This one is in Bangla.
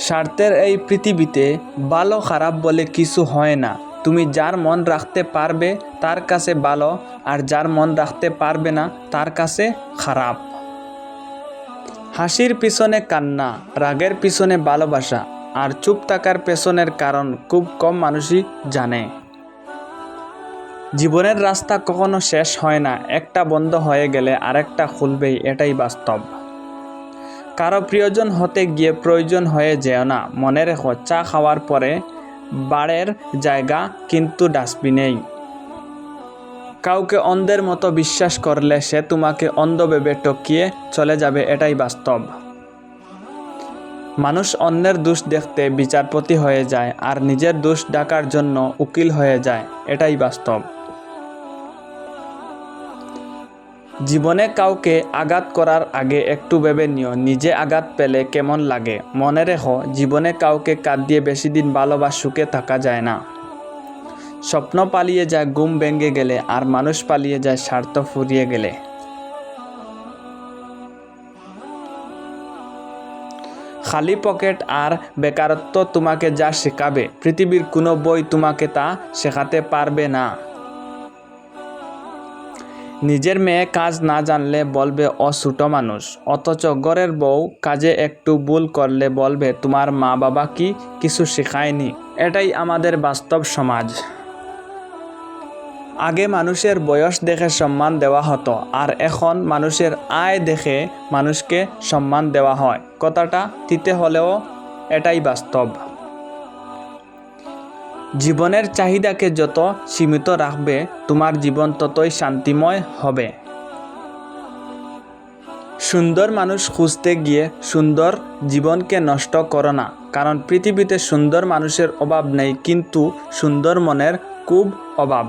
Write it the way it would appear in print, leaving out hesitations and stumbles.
স্বার্থের এই পৃথিবীতে ভালো খারাপ বলে কিছু হয় না। তুমি যার মন রাখতে পারবে তার কাছে ভালো, আর যার মন রাখতে পারবে না তার কাছে খারাপ। হাসির পিছনে কান্না, রাগের পিছনে ভালোবাসা, আর চুপ থাকার পেছনের কারণ খুব কম মানুষই জানে। জীবনের রাস্তা কখনো শেষ হয় না, একটা বন্ধ হয়ে গেলে আরেকটা খুলবেই, এটাই বাস্তব। কারো প্রিয়জন হতে গিয়ে প্রয়োজন হয়ে যেও না। মনে রেখো, চা খাওয়ার পরে বাড়ের জায়গা কিন্তু ডাস্টবিনেই। কাউকে অন্ধের মতো বিশ্বাস করলে সে তোমাকে অন্ধ ভেবে টকিয়ে চলে যাবে, এটাই বাস্তব। মানুষ অন্যের দোষ দেখতে বিচারপতি হয়ে যায়, আর নিজের দোষ ঢাকার জন্য উকিল হয়ে যায়, এটাই বাস্তব। জীবনে কাউকে আঘাত করার আগে একটু ভেবে নিও, নিজে আঘাত পেলে কেমন লাগে। মনে রেখো, জীবনে কাউকে কাঁদিয়ে বেশি দিন ভালোবাসা সুখে থাকা যায় না। স্বপ্ন পালিয়ে যায় ঘুম ভেঙে গেলে, আর মানুষ পালিয়ে যায় স্বার্থ ফুরিয়ে গেলে। খালি পকেট আর বেকারত্ব তোমাকে যা শেখাবে, পৃথিবীর কোনো বই তোমাকে তা শেখাতে পারবে না। নিজের মেয়ে কাজ না জানলে বলবে ও ছোট মানুষ, অথচ ঘরের বউ কাজে একটু ভুল করলে বলবে তোমার মা বাবা কি কিছু শেখায়নি। এটাই আমাদের বাস্তব সমাজ। আগে মানুষের বয়স দেখে সম্মান দেওয়া হতো, আর এখন মানুষের আয় দেখে মানুষকে সম্মান দেওয়া হয়। কথাটা তিতে হলেও এটাই বাস্তব। জীবনের চাহিদাকে যত সীমিত রাখবে, তোমার জীবন ততই শান্তিময় হবে। সুন্দর মানুষ খুঁজতে গিয়ে সুন্দর জীবনকে নষ্ট করো না, কারণ পৃথিবীতে সুন্দর মানুষের অভাব নেই, কিন্তু সুন্দর মনের খুব অভাব।